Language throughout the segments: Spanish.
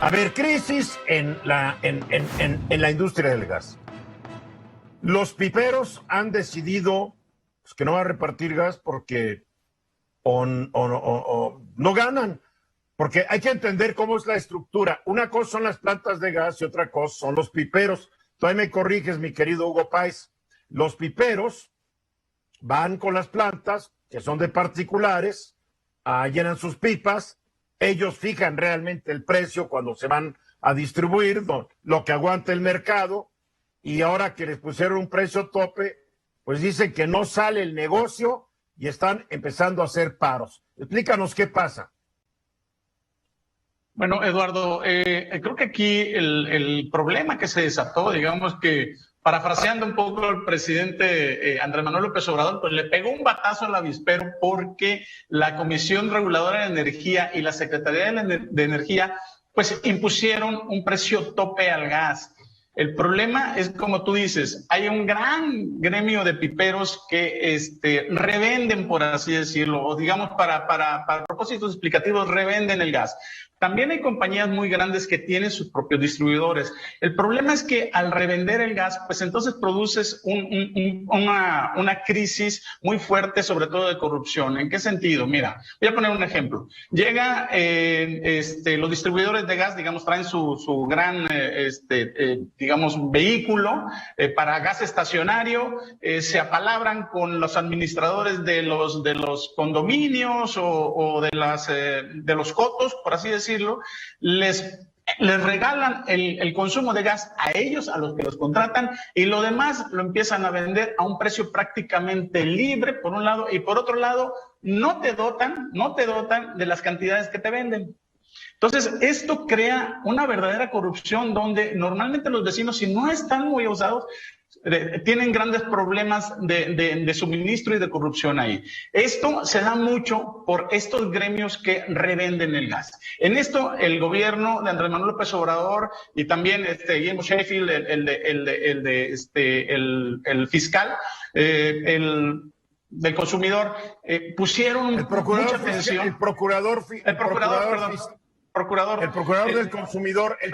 A ver, crisis en la industria del gas. Los piperos han decidido pues, que no van a repartir gas porque no ganan. Porque hay que entender cómo es la estructura. Una cosa son las plantas de gas y otra cosa son los piperos. Tú ahí me corriges, mi querido Hugo Páez. Los piperos van con las plantas, que son de particulares, llenan sus pipas, ellos fijan realmente el precio cuando se van a distribuir, lo que aguanta el mercado, y ahora que les pusieron un precio tope, pues dicen que no sale el negocio y están empezando a hacer paros. Explícanos qué pasa. Bueno, Eduardo, creo que aquí el problema que se desató, digamos que parafraseando un poco al presidente Andrés Manuel López Obrador, pues le pegó un batazo al avispero porque la Comisión Reguladora de Energía y la Secretaría de Energía pues impusieron un precio tope al gas. El problema es, como tú dices, hay un gran gremio de piperos que revenden, por así decirlo, o digamos para propósitos explicativos, revenden el gas. También hay compañías muy grandes que tienen sus propios distribuidores. El problema es que al revender el gas, pues entonces produces una crisis muy fuerte, sobre todo de corrupción. ¿En qué sentido? Mira, voy a poner un ejemplo. Llega los distribuidores de gas, digamos, traen su gran, digamos, vehículo para gas estacionario, se apalabran con los administradores de los condominios o de los cotos, por así decirlo, les regalan el consumo de gas a ellos, a los que los contratan, y lo demás lo empiezan a vender a un precio prácticamente libre, por un lado, y por otro lado, no te dotan de las cantidades que te venden. Entonces, esto crea una verdadera corrupción donde normalmente los vecinos, si no están muy osados, tienen grandes problemas de suministro y de corrupción ahí. Esto se da mucho por estos gremios que revenden el gas. En esto, el gobierno de Andrés Manuel López Obrador y también Guillermo Sheffield, el fiscal, del consumidor, pusieron mucha atención. El procurador del consumidor, el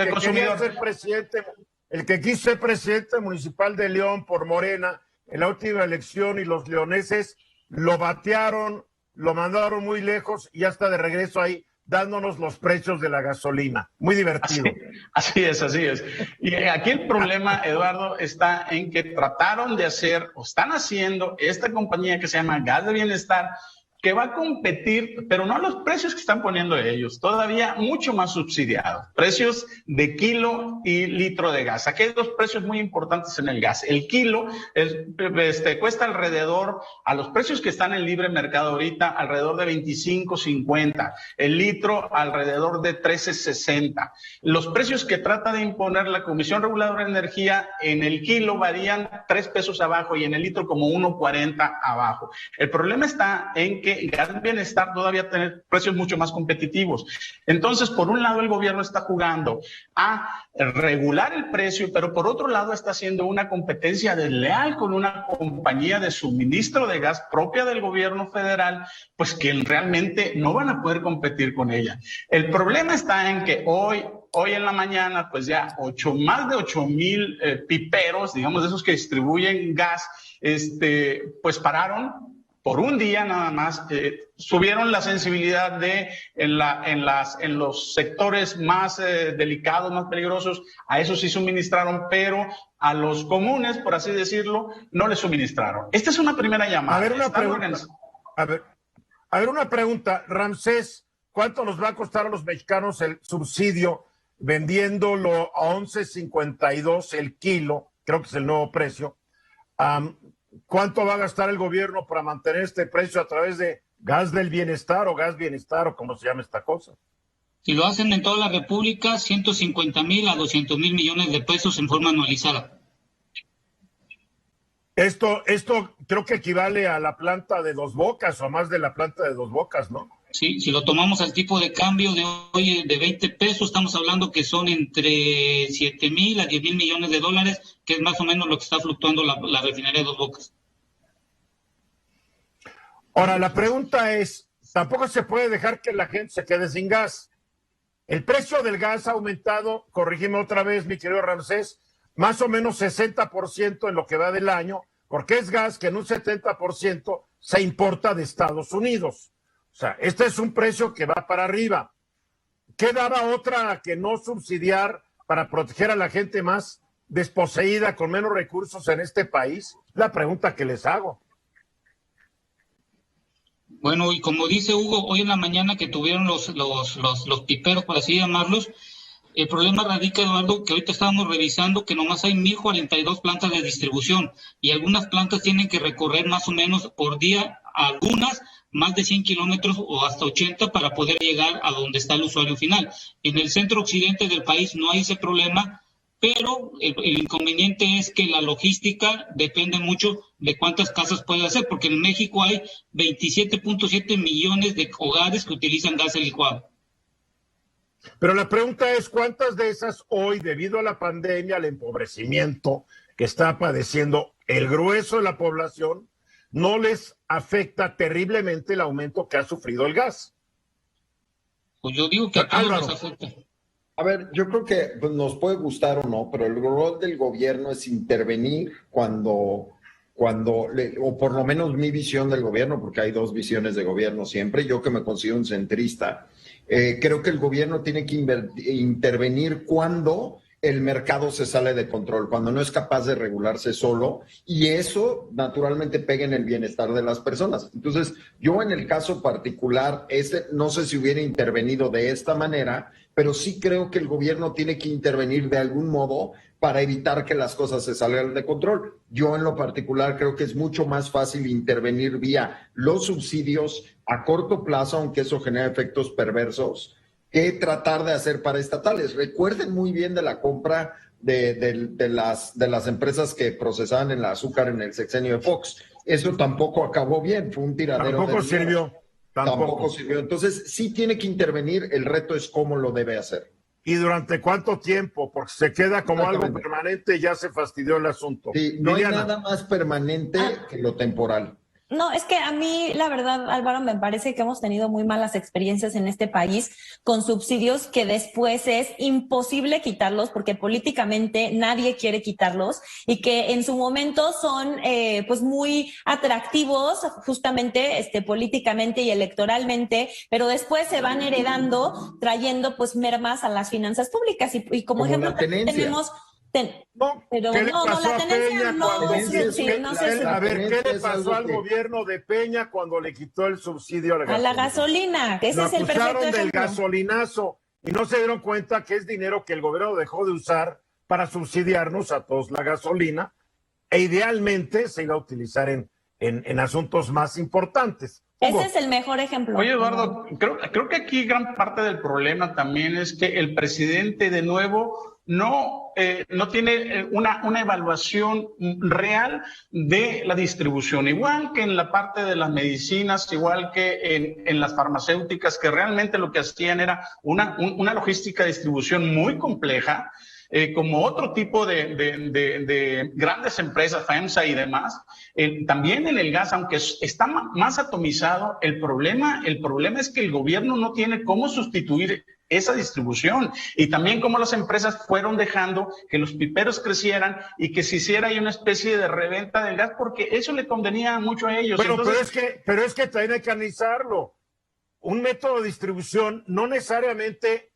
que quiso ser presidente municipal de León por Morena en la última elección, y los leoneses lo batearon, lo mandaron muy lejos y ya está de regreso ahí dándonos los precios de la gasolina. Muy divertido. Así es. Y aquí el problema, Eduardo, está en que trataron de hacer, o están haciendo, esta compañía que se llama Gas de Bienestar, que va a competir, pero no a los precios que están poniendo ellos, todavía mucho más subsidiados, precios de kilo y litro de gas. Aquí hay dos precios muy importantes en el gas. El kilo cuesta alrededor, a los precios que están en libre mercado ahorita, alrededor de $25.50. El litro alrededor de $13.60. Los precios que trata de imponer la Comisión Reguladora de Energía en el kilo varían 3 pesos abajo y en el litro como 1.40 abajo. El problema está en que Gas Bienestar todavía tener precios mucho más competitivos. Entonces, por un lado, el gobierno está jugando a regular el precio, pero por otro lado está haciendo una competencia desleal con una compañía de suministro de gas propia del gobierno federal, pues que realmente no van a poder competir con ella. El problema está en que hoy en la mañana, pues ya más de 8,000 piperos, digamos, de esos que distribuyen gas, pues pararon por un día nada más, subieron la sensibilidad en los sectores más delicados, más peligrosos, a eso sí suministraron, pero a los comunes, por así decirlo, no les suministraron. Esta es una primera llamada. A ver, una pregunta, Ramsés, ¿cuánto nos va a costar a los mexicanos el subsidio vendiéndolo a 11.52 el kilo? Creo que es el nuevo precio. ¿Cuánto va a gastar el gobierno para mantener este precio a través de Gas del Bienestar o Gas Bienestar o como se llama esta cosa? Si lo hacen en toda la República, 150,000 a 200,000 millones de pesos en forma anualizada. Esto creo que equivale a la planta de Dos Bocas o a más de la planta de Dos Bocas, ¿no? Sí, si lo tomamos al tipo de cambio de hoy de 20 pesos, estamos hablando que son entre 7,000 a 10,000 millones de dólares, que es más o menos lo que está fluctuando la refinería de Dos Bocas. Ahora, la pregunta es, tampoco se puede dejar que la gente se quede sin gas. El precio del gas ha aumentado, corrígeme otra vez, mi querido Ramsés, más o menos 60% en lo que va del año, porque es gas que en un 70% se importa de Estados Unidos. O sea, este es un precio que va para arriba. ¿Qué daba otra que no subsidiar para proteger a la gente más desposeída, con menos recursos en este país? La pregunta que les hago. Bueno, y como dice Hugo, hoy en la mañana que tuvieron los piperos, por así llamarlos, el problema radica, Eduardo, que ahorita estábamos revisando que nomás hay 1,042 plantas de distribución y algunas plantas tienen que recorrer más o menos por día, algunas más de 100 kilómetros o hasta 80 para poder llegar a donde está el usuario final. En el centro occidente del país no hay ese problema, pero el inconveniente es que la logística depende mucho de cuántas casas puede hacer, porque en México hay 27.7 millones de hogares que utilizan gas licuado. Pero la pregunta es, ¿cuántas de esas hoy, debido a la pandemia, al empobrecimiento que está padeciendo el grueso de la población, no les afecta terriblemente el aumento que ha sufrido el gas? Pues yo digo que a todos nos afecta. A ver, yo creo que pues, nos puede gustar o no, pero el rol del gobierno es intervenir o por lo menos mi visión del gobierno, porque hay dos visiones de gobierno siempre, yo que me considero un centrista, creo que el gobierno tiene que intervenir cuando el mercado se sale de control, cuando no es capaz de regularse solo, y eso naturalmente pega en el bienestar de las personas. Entonces, yo en el caso particular, no sé si hubiera intervenido de esta manera, pero sí creo que el gobierno tiene que intervenir de algún modo para evitar que las cosas se salgan de control. Yo en lo particular creo que es mucho más fácil intervenir vía los subsidios a corto plazo, aunque eso genera efectos perversos, que tratar de hacer paraestatales. Recuerden muy bien de la compra de las empresas que procesaban el azúcar en el sexenio de Fox. Eso tampoco acabó bien, fue un tiradero. Tampoco sirvió. Tampoco sirvió. Entonces, sí tiene que intervenir, el reto es cómo lo debe hacer. ¿Y durante cuánto tiempo? Porque se queda como algo permanente y ya se fastidió el asunto. Sí, no Liliana. Hay nada más permanente que lo temporal. No, es que a mí, la verdad, Álvaro, me parece que hemos tenido muy malas experiencias en este país con subsidios que después es imposible quitarlos porque políticamente nadie quiere quitarlos y que en su momento son pues muy atractivos justamente políticamente y electoralmente, pero después se van heredando trayendo pues mermas a las finanzas públicas y como ejemplo tenemos... pero la tenencia no se A ver, ¿qué le pasó al gobierno de Peña cuando le quitó el subsidio a la gasolina? Ese es el perfecto ejemplo. Del gasolinazo y no se dieron cuenta que es dinero que el gobierno dejó de usar para subsidiarnos a todos la gasolina e idealmente se iba a utilizar en asuntos más importantes. Ese es el mejor ejemplo. Oye, Eduardo, creo que aquí gran parte del problema también es que el presidente de nuevo no tiene una evaluación real de la distribución, igual que en la parte de las medicinas, igual que en las farmacéuticas, que realmente lo que hacían era una logística de distribución muy compleja, como otro tipo de grandes empresas, FEMSA y demás. También en el gas, aunque está más atomizado, el problema es que el gobierno no tiene cómo sustituir esa distribución y también cómo las empresas fueron dejando que los piperos crecieran y que se hiciera ahí una especie de reventa del gas porque eso le convenía mucho a ellos. Bueno, entonces... pero es que también hay que analizarlo. Un método de distribución, no necesariamente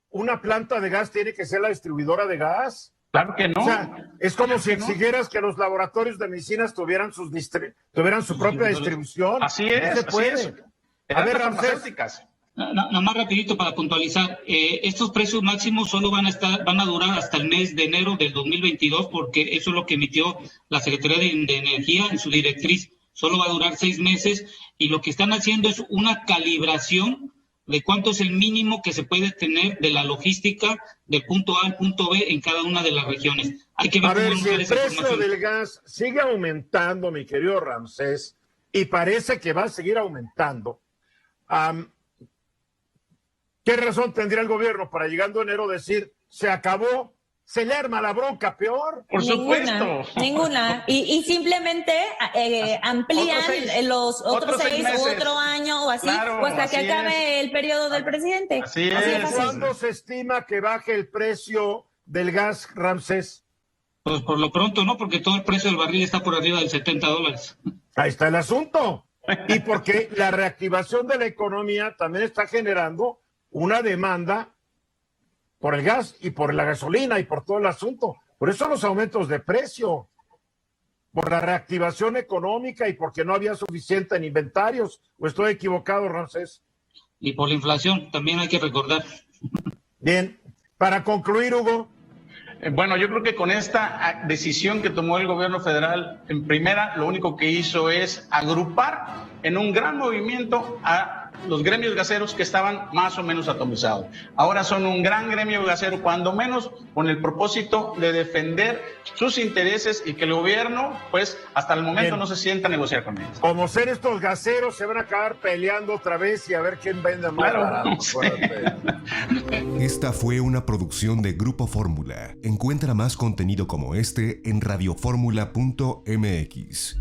una planta de gas tiene que ser la distribuidora de gas. Claro que no. O sea, es como si exigieras que los laboratorios de medicinas tuvieran su propia distribución. Así es. No se puede. A ver, Ramsés. Nada más rapidito para puntualizar, estos precios máximos solo van a durar hasta el mes de enero del 2022 porque eso es lo que emitió la Secretaría de Energía en su directriz, solo va a durar 6 meses y lo que están haciendo es una calibración de cuánto es el mínimo que se puede tener de la logística del punto A al punto B en cada una de las regiones. Hay que ver cómo si el precio del gas sigue aumentando, mi querido Ramsés, y parece que va a seguir aumentando, ¿qué razón tendría el gobierno para llegando a enero decir, se acabó, se le arma la bronca peor. Por supuesto. Ninguna. Y simplemente amplían los otros 6 u otro año o así, claro, o hasta que acabe el periodo del presidente. Así es. ¿Cuándo se estima que baje el precio del gas, Ramsés? Pues por lo pronto no, porque todo el precio del barril está por arriba del $70. Ahí está el asunto. Y porque la reactivación de la economía también está generando una demanda por el gas y por la gasolina y por todo el asunto. Por eso los aumentos de precio, por la reactivación económica y porque no había suficiente en inventarios. ¿O estoy equivocado, Ramsés? Y por la inflación, también hay que recordar. Bien, para concluir, Hugo. Bueno, yo creo que con esta decisión que tomó el gobierno federal, en primera, lo único que hizo es agrupar en un gran movimiento a los gremios gaseros que estaban más o menos atomizados. Ahora son un gran gremio gasero, cuando menos con el propósito de defender sus intereses y que el gobierno, pues, hasta el momento Bien, no se sienta a negociar con ellos. Como ser estos gaseros, se van a acabar peleando otra vez y a ver quién vende más barato. Esta fue una producción de Grupo Fórmula. Encuentra más contenido como este en radioformula.mx.